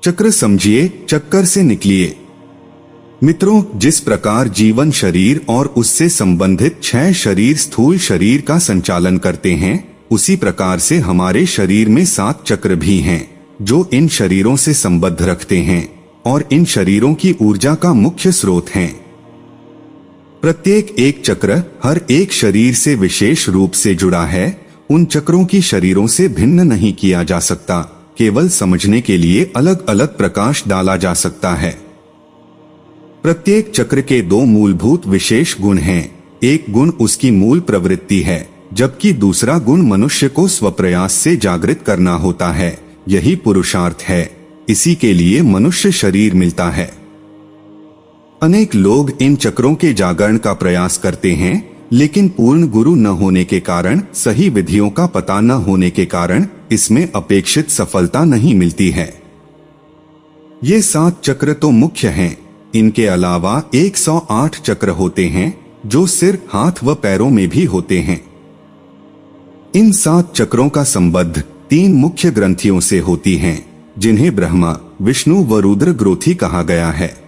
चक्र समझिए, चक्कर से निकलिए। मित्रों, जिस प्रकार जीवन शरीर और उससे संबंधित 6 शरीर स्थूल शरीर का संचालन करते हैं, उसी प्रकार से हमारे शरीर में 7 चक्र भी हैं, जो इन शरीरों से संबद्ध रखते हैं और इन शरीरों की ऊर्जा का मुख्य स्रोत हैं। प्रत्येक एक चक्र हर एक शरीर से विशेष रूप से जुड़ा है। उन चक्रों की शरीरों से भिन्न नहीं किया जा सकता, केवल समझने के लिए अलग अलग प्रकाश डाला जा सकता है। प्रत्येक चक्र के 2 मूलभूत विशेष गुण हैं। एक गुण उसकी मूल प्रवृत्ति है, जबकि दूसरा गुण मनुष्य को स्वप्रयास से जागृत करना होता है। यही पुरुषार्थ है, इसी के लिए मनुष्य शरीर मिलता है। अनेक लोग इन चक्रों के जागरण का प्रयास करते हैं, लेकिन पूर्ण गुरु न होने के कारण, सही विधियों का पता न होने के कारण इसमें अपेक्षित सफलता नहीं मिलती है। ये 7 चक्र तो मुख्य हैं। इनके अलावा 108 चक्र होते हैं, जो सिर, हाथ व पैरों में भी होते हैं। इन 7 चक्रों का संबंध 3 मुख्य ग्रंथियों से होती हैं, जिन्हें ब्रह्मा, विष्णु व रुद्र ग्रोथि कहा गया है।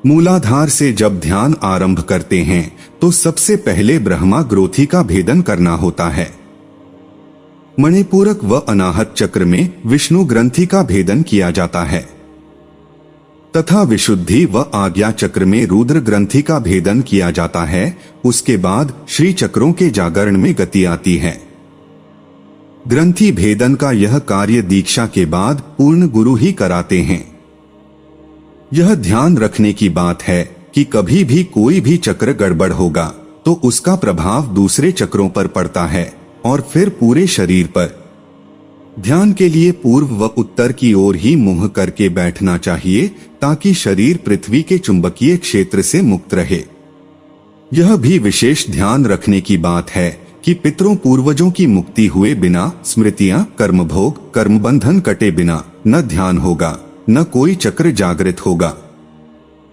मूलाधार से जब ध्यान आरंभ करते हैं तो सबसे पहले ब्रह्मा ग्रोथि का भेदन करना होता है। मणिपूरक व अनाहत चक्र में विष्णु ग्रंथि का भेदन किया जाता है तथा विशुद्धि व आज्ञा चक्र में रुद्र ग्रंथि का भेदन किया जाता है। उसके बाद श्री चक्रों के जागरण में गति आती है। ग्रंथि भेदन का यह कार्य दीक्षा के बाद पूर्ण गुरु ही कराते हैं। यह ध्यान रखने की बात है कि कभी भी कोई भी चक्र गड़बड़ होगा तो उसका प्रभाव दूसरे चक्रों पर पड़ता है और फिर पूरे शरीर पर। ध्यान के लिए पूर्व व उत्तर की ओर ही मुंह करके बैठना चाहिए, ताकि शरीर पृथ्वी के चुंबकीय क्षेत्र से मुक्त रहे। यह भी विशेष ध्यान रखने की बात है कि पितरों पूर्वजों की मुक्ति हुए बिना, स्मृतियां, कर्मभोग, कर्मबंधन कटे बिना न ध्यान होगा, न कोई चक्र जागृत होगा।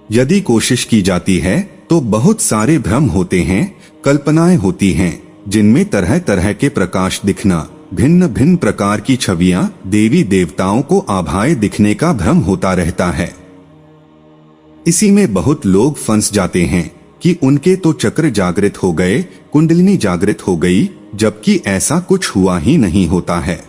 यदि कोशिश की जाती है तो बहुत सारे भ्रम होते हैं, कल्पनाएं होती हैं, जिनमें तरह तरह के प्रकाश दिखना, भिन्न भिन्न प्रकार की छवियां, देवी देवताओं को आभाएं दिखने का भ्रम होता रहता है। इसी में बहुत लोग फंस जाते हैं कि उनके तो चक्र जागृत हो गए, कुंडलिनी जागृत हो गई, जबकि ऐसा कुछ हुआ ही नहीं होता है।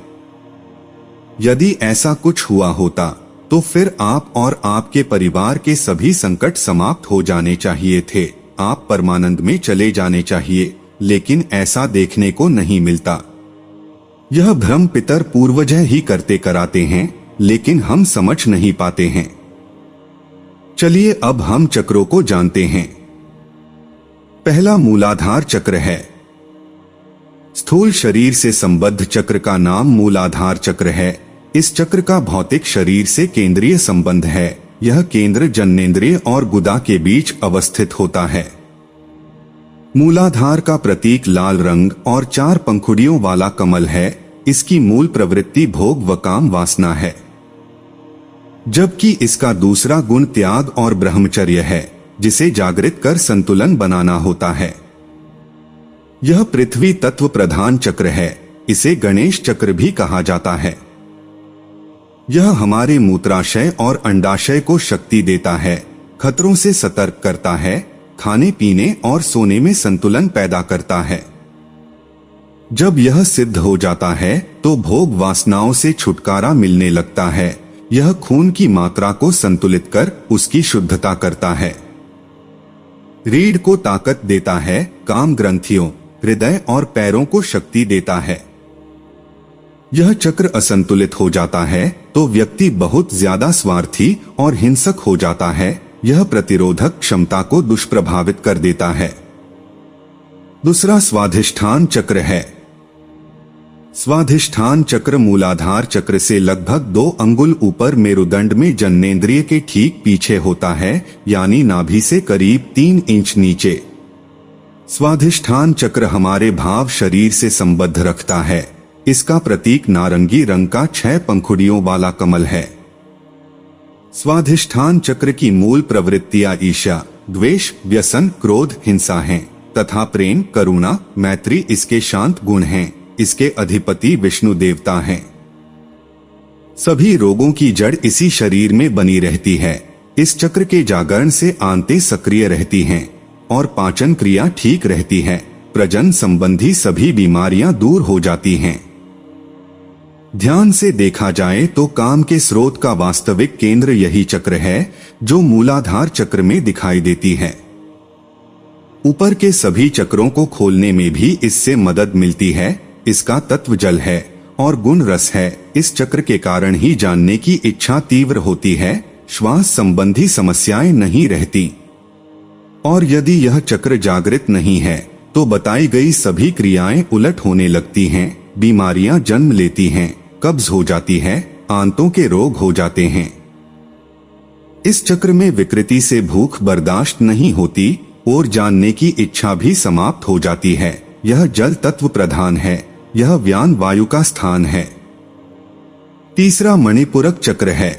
यदि ऐसा कुछ हुआ होता तो फिर आप और आपके परिवार के सभी संकट समाप्त हो जाने चाहिए थे, आप परमानंद में चले जाने चाहिए, लेकिन ऐसा देखने को नहीं मिलता। यह भ्रम पितर पूर्वज ही करते कराते हैं, लेकिन हम समझ नहीं पाते हैं। चलिए अब हम चक्रों को जानते हैं। पहला मूलाधार चक्र है। स्थूल शरीर से संबद्ध चक्र का नाम मूलाधार चक्र है। इस चक्र का भौतिक शरीर से केंद्रीय संबंध है। यह केंद्र जननेंद्रिय और गुदा के बीच अवस्थित होता है। मूलाधार का प्रतीक लाल रंग और 4 पंखुड़ियों वाला कमल है। इसकी मूल प्रवृत्ति भोग व काम वासना है, जबकि इसका दूसरा गुण त्याग और ब्रह्मचर्य है, जिसे जागृत कर संतुलन बनाना होता है। यह पृथ्वी तत्व प्रधान चक्र है। इसे गणेश चक्र भी कहा जाता है। यह हमारे मूत्राशय और अंडाशय को शक्ति देता है, खतरों से सतर्क करता है, खाने पीने और सोने में संतुलन पैदा करता है। जब यह सिद्ध हो जाता है तो भोग वासनाओं से छुटकारा मिलने लगता है। यह खून की मात्रा को संतुलित कर उसकी शुद्धता करता है। रीढ़ को ताकत देता है, काम ग्रंथियों, हृदय और पैरों को शक्ति देता है। यह चक्र असंतुलित हो जाता है तो व्यक्ति बहुत ज्यादा स्वार्थी और हिंसक हो जाता है। यह प्रतिरोधक क्षमता को दुष्प्रभावित कर देता है। दूसरा स्वाधिष्ठान चक्र है। स्वाधिष्ठान चक्र मूलाधार चक्र से लगभग 2 अंगुल ऊपर मेरुदंड में जननेंद्रिय के ठीक पीछे होता है, यानी नाभि से करीब 3 इंच नीचे। स्वाधिष्ठान चक्र हमारे भाव शरीर से संबद्ध रखता है। इसका प्रतीक नारंगी रंग का 6 पंखुड़ियों वाला कमल है। स्वाधिष्ठान चक्र की मूल प्रवृत्तियां ईर्ष्या, द्वेष, व्यसन, क्रोध, हिंसा हैं, तथा प्रेम, करुणा, मैत्री इसके शांत गुण हैं। इसके अधिपति विष्णु देवता हैं। सभी रोगों की जड़ इसी शरीर में बनी रहती है। इस चक्र के जागरण से आंतें सक्रिय रहती हैं और पाचन क्रिया ठीक रहती है। प्रजनन संबंधी सभी बीमारियां दूर हो जाती हैं। ध्यान से देखा जाए तो काम के स्रोत का वास्तविक केंद्र यही चक्र है जो मूलाधार चक्र में दिखाई देती है। ऊपर के सभी चक्रों को खोलने में भी इससे मदद मिलती है। इसका तत्व जल है और गुण रस है। इस चक्र के कारण ही जानने की इच्छा तीव्र होती है, श्वास संबंधी समस्याएं नहीं रहती। और यदि यह चक्र जागृत नहीं है तो बताई गई सभी क्रियाएं उलट होने लगती हैं, बीमारियां जन्म लेती हैं, कब्ज हो जाती है, आंतों के रोग हो जाते हैं। इस चक्र में विकृति से भूख बर्दाश्त नहीं होती और जानने की इच्छा भी समाप्त हो जाती है। यह जल तत्व प्रधान है। यह व्यान वायु का स्थान है। तीसरा मणिपुरक चक्र है।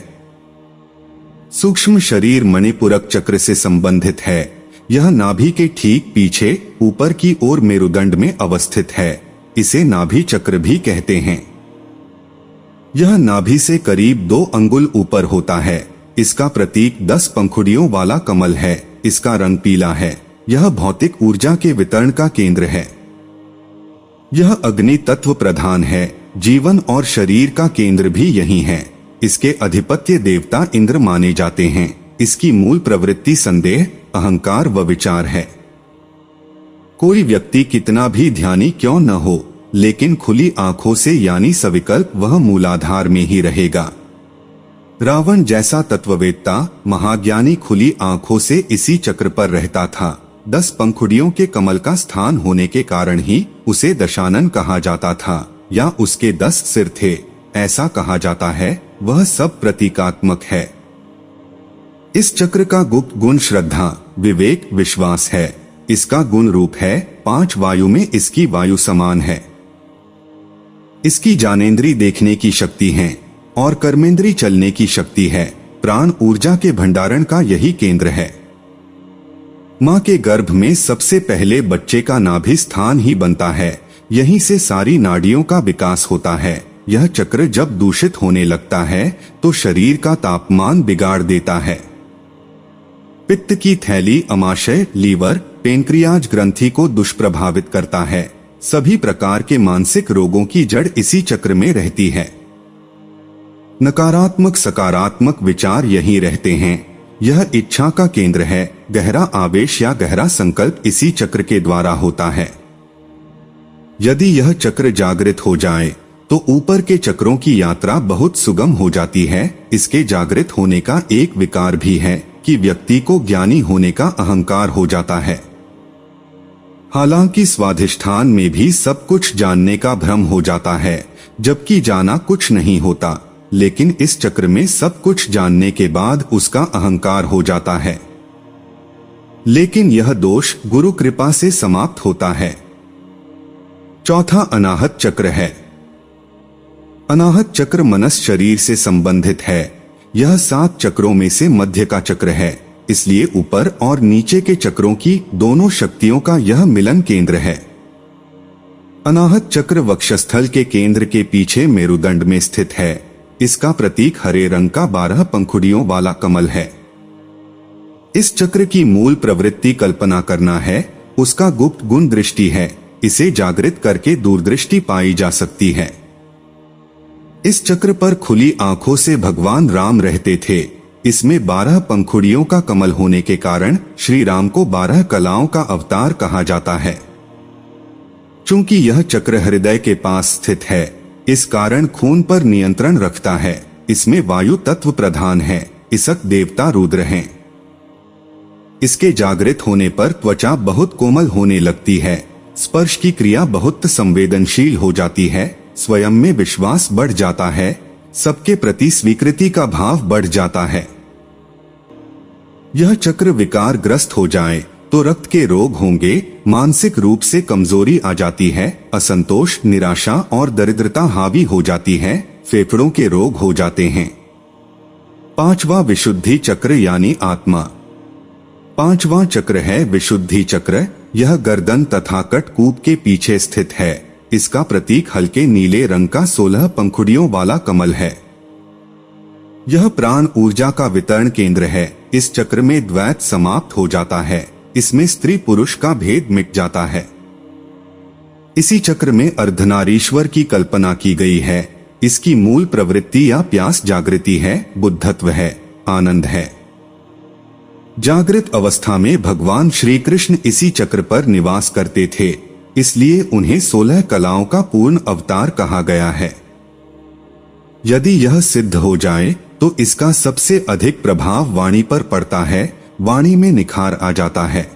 सूक्ष्म शरीर मणिपुरक चक्र से संबंधित है। यह नाभि के ठीक पीछे ऊपर की ओर मेरुदंड में अवस्थित है। इसे नाभि चक्र भी कहते हैं। यह नाभि से करीब 2 अंगुल ऊपर होता है। इसका प्रतीक 10 पंखुड़ियों वाला कमल है। इसका रंग पीला है। यह भौतिक ऊर्जा के वितरण का केंद्र है। यह अग्नि तत्व प्रधान है। जीवन और शरीर का केंद्र भी यही है। इसके अधिपत्य देवता इंद्र माने जाते हैं। इसकी मूल प्रवृत्ति संदेह, अहंकार व विचार है। कोई व्यक्ति कितना भी ध्यानी क्यों न हो, लेकिन खुली आंखों से यानी सविकल्प वह मूलाधार में ही रहेगा। रावण जैसा तत्ववेत्ता महाज्ञानी खुली आंखों से इसी चक्र पर रहता था। 10 पंखुड़ियों के कमल का स्थान होने के कारण ही उसे दशानन कहा जाता था, या उसके 10 सिर थे ऐसा कहा जाता है। वह सब प्रतीकात्मक है। इस चक्र का गुप्त गुण श्रद्धा, विवेक, विश्वास है। इसका गुण रूप है 5 वायु में इसकी वायु समान है। इसकी ज्ञानेंद्री देखने की शक्ति है और कर्मेंद्री चलने की शक्ति है। प्राण ऊर्जा के भंडारण का यही केंद्र है। माँ के गर्भ में सबसे पहले बच्चे का नाभि स्थान ही बनता है। यहीं से सारी नाड़ियों का विकास होता है। यह चक्र जब दूषित होने लगता है तो शरीर का तापमान बिगाड़ देता है। पित्त की थैली, अमाशय, लीवर, पेनक्रियाज ग्रंथि को दुष्प्रभावित करता है। सभी प्रकार के मानसिक रोगों की जड़ इसी चक्र में रहती है। नकारात्मक सकारात्मक विचार यहीं रहते हैं। यह इच्छा का केंद्र है। गहरा आवेश या गहरा संकल्प इसी चक्र के द्वारा होता है। यदि यह चक्र जागृत हो जाए तो ऊपर के चक्रों की यात्रा बहुत सुगम हो जाती है। इसके जागृत होने का एक विकार भी है कि व्यक्ति को ज्ञानी होने का अहंकार हो जाता है। हालांकि स्वाधिष्ठान में भी सब कुछ जानने का भ्रम हो जाता है, जबकि जाना कुछ नहीं होता। लेकिन इस चक्र में सब कुछ जानने के बाद उसका अहंकार हो जाता है। लेकिन यह दोष गुरु कृपा से समाप्त होता है। चौथा अनाहत चक्र है। अनाहत चक्र मनस शरीर से संबंधित है। यह 7 चक्रों में से मध्य का चक्र है। इसलिए ऊपर और नीचे के चक्रों की दोनों शक्तियों का यह मिलन केंद्र है। अनाहत चक्र वक्षस्थल के केंद्र के पीछे मेरुदंड में स्थित है। इसका प्रतीक हरे रंग का 12 पंखुड़ियों वाला कमल है। इस चक्र की मूल प्रवृत्ति कल्पना करना है। उसका गुप्त गुण दृष्टि है। इसे जागृत करके दूरदृष्टि पाई जा सकती है। इस चक्र पर खुली आंखों से भगवान राम रहते थे। इसमें 12 पंखुड़ियों का कमल होने के कारण श्री राम को 12 कलाओं का अवतार कहा जाता है। चूंकि यह चक्र हृदय के पास स्थित है, इस कारण खून पर नियंत्रण रखता है। इसमें वायु तत्व प्रधान है। इसक देवता रुद्र हैं। इसके जागृत होने पर त्वचा बहुत कोमल होने लगती है। स्पर्श की क्रिया बहुत संवेदनशील हो जाती है। स्वयं में विश्वास बढ़ जाता है। सबके प्रति स्वीकृति का भाव बढ़ जाता है। यह चक्र विकार ग्रस्त हो जाए तो रक्त के रोग होंगे। मानसिक रूप से कमजोरी आ जाती है। असंतोष, निराशा और दरिद्रता हावी हो जाती है। फेफड़ों के रोग हो जाते हैं। 5वां विशुद्धि चक्र यानी आत्मा। 5वां चक्र है विशुद्धि चक्र। यह गर्दन तथा कटकूप के पीछे स्थित है। इसका प्रतीक हल्के नीले रंग का 16 पंखुड़ियों वाला कमल है। यह प्राण ऊर्जा का वितरण केंद्र है। इस चक्र में द्वैत समाप्त हो जाता है। इसमें स्त्री पुरुष का भेद मिट जाता है। इसी चक्र में अर्धनारीश्वर की कल्पना की गई है। इसकी मूल प्रवृत्ति या प्यास जागृति है, बुद्धत्व है, आनंद है। जागृत अवस्था में भगवान श्री कृष्ण इसी चक्र पर निवास करते थे, इसलिए उन्हें 16 कलाओं का पूर्ण अवतार कहा गया है। यदि यह सिद्ध हो जाए तो इसका सबसे अधिक प्रभाव वाणी पर पड़ता है। वाणी में निखार आ जाता है।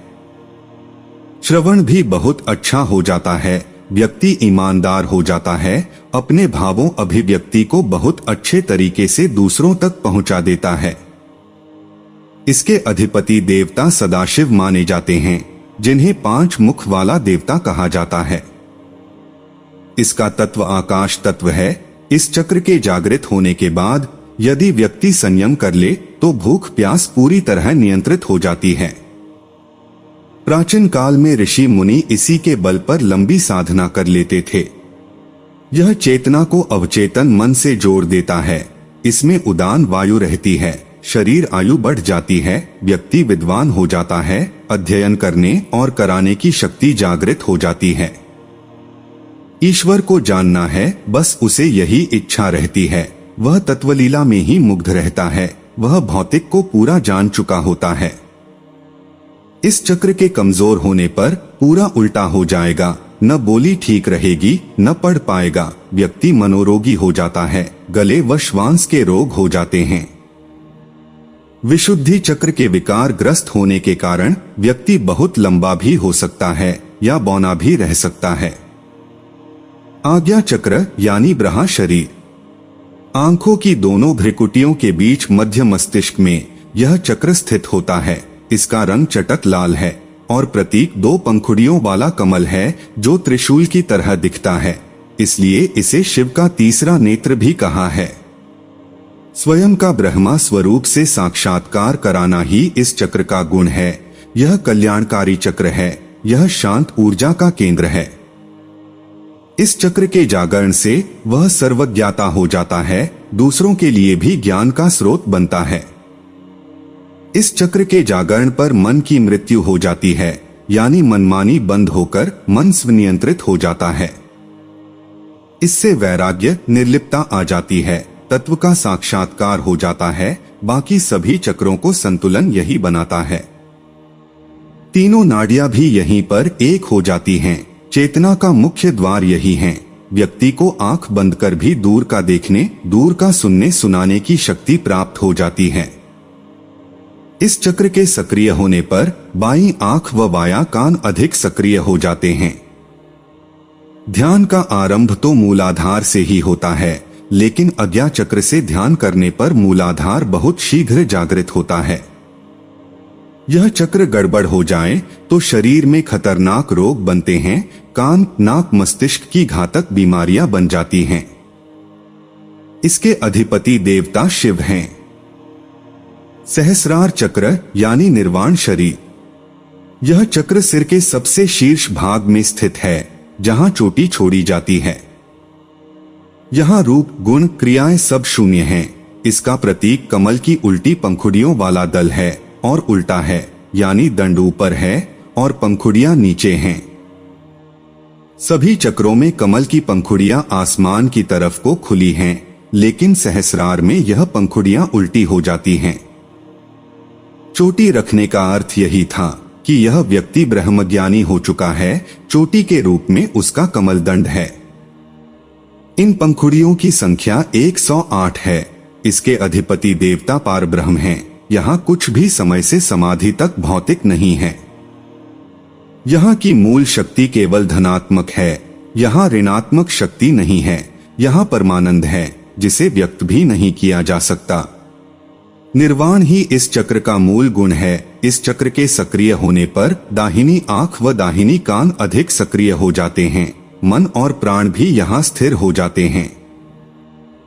श्रवण भी बहुत अच्छा हो जाता है। व्यक्ति ईमानदार हो जाता है। अपने भावों अभिव्यक्ति को बहुत अच्छे तरीके से दूसरों तक पहुंचा देता है। इसके अधिपति देवता सदाशिव माने जाते हैं, जिन्हें 5 मुख वाला देवता कहा जाता है। इसका तत्व आकाश तत्व है। इस चक्र के जागृत होने के बाद यदि व्यक्ति संयम कर ले तो भूख प्यास पूरी तरह नियंत्रित हो जाती है। प्राचीन काल में ऋषि मुनि इसी के बल पर लंबी साधना कर लेते थे। यह चेतना को अवचेतन मन से जोड़ देता है। इसमें उदान वायु रहती है। शरीर आयु बढ़ जाती है। व्यक्ति विद्वान हो जाता है। अध्ययन करने और कराने की शक्ति जागृत हो जाती है। ईश्वर को जानना है, बस उसे यही इच्छा रहती है। वह तत्वलीला में ही मुग्ध रहता है। वह भौतिक को पूरा जान चुका होता है। इस चक्र के कमजोर होने पर पूरा उल्टा हो जाएगा। न बोली ठीक रहेगी, न पढ़ पाएगा। व्यक्ति मनोरोगी हो जाता है। गले व श्वास के रोग हो जाते हैं। विशुद्धि चक्र के विकार ग्रस्त होने के कारण व्यक्ति बहुत लंबा भी हो सकता है या बौना भी रह सकता है। आज्ञा चक्र यानी ब्रहा शरीर, आंखों की दोनों भ्रिकुटियों के बीच मध्य मस्तिष्क में यह चक्र स्थित होता है। इसका रंग चटक लाल है और प्रतीक 2 पंखुड़ियों वाला कमल है जो त्रिशूल की तरह दिखता है। इसलिए इसे शिव का तीसरा नेत्र भी कहा है। स्वयं का ब्रह्मा स्वरूप से साक्षात्कार कराना ही इस चक्र का गुण है। यह कल्याणकारी चक्र है। यह शांत ऊर्जा का केंद्र है। इस चक्र के जागरण से वह सर्वज्ञाता हो जाता है। दूसरों के लिए भी ज्ञान का स्रोत बनता है। इस चक्र के जागरण पर मन की मृत्यु हो जाती है, यानी मनमानी बंद होकर मन स्वनियंत्रित हो जाता है। इससे वैराग्य, निर्लिप्तता आ जाती है। तत्व का साक्षात्कार हो जाता है। बाकी सभी चक्रों को संतुलन यही बनाता है। तीनों नाड़ियां भी यहीं पर एक हो जाती हैं। चेतना का मुख्य द्वार यही है। व्यक्ति को आंख बंद कर भी दूर का देखने, दूर का सुनने सुनाने की शक्ति प्राप्त हो जाती है। इस चक्र के सक्रिय होने पर बाईं आंख व बायां कान अधिक सक्रिय हो जाते हैं। ध्यान का आरंभ तो मूलाधार से ही होता है, लेकिन अज्ञा चक्र से ध्यान करने पर मूलाधार बहुत शीघ्र जागृत होता है। यह चक्र गड़बड़ हो जाए तो शरीर में खतरनाक रोग बनते हैं। कान, नाक, मस्तिष्क की घातक बीमारियां बन जाती हैं। इसके अधिपति देवता शिव हैं। सहस्रार चक्र यानी निर्वाण शरीर, यह चक्र सिर के सबसे शीर्ष भाग में स्थित है, जहां चोटी छोड़ी जाती है। यहाँ रूप, गुण, क्रियाएं सब शून्य हैं। इसका प्रतीक कमल की उल्टी पंखुड़ियों वाला दल है और उल्टा है, यानी दंड ऊपर है और पंखुड़ियां नीचे हैं। सभी चक्रों में कमल की पंखुड़ियां आसमान की तरफ को खुली हैं, लेकिन सहस्रार में यह पंखुड़ियां उल्टी हो जाती हैं। चोटी रखने का अर्थ यही था कि यह व्यक्ति ब्रह्मज्ञानी हो चुका है। चोटी के रूप में उसका कमल दंड है। इन पंखुड़ियों की संख्या 108 है। इसके अधिपति देवता पारब्रह्म हैं। यहाँ कुछ भी समय से समाधि तक भौतिक नहीं है। यहाँ की मूल शक्ति केवल धनात्मक है। यहाँ ऋणात्मक शक्ति नहीं है। यहाँ परमानंद है, जिसे व्यक्त भी नहीं किया जा सकता। निर्वाण ही इस चक्र का मूल गुण है। इस चक्र के सक्रिय होने पर दाहिनी आंख व दाहिनी कान अधिक सक्रिय हो जाते हैं। मन और प्राण भी यहाँ स्थिर हो जाते हैं।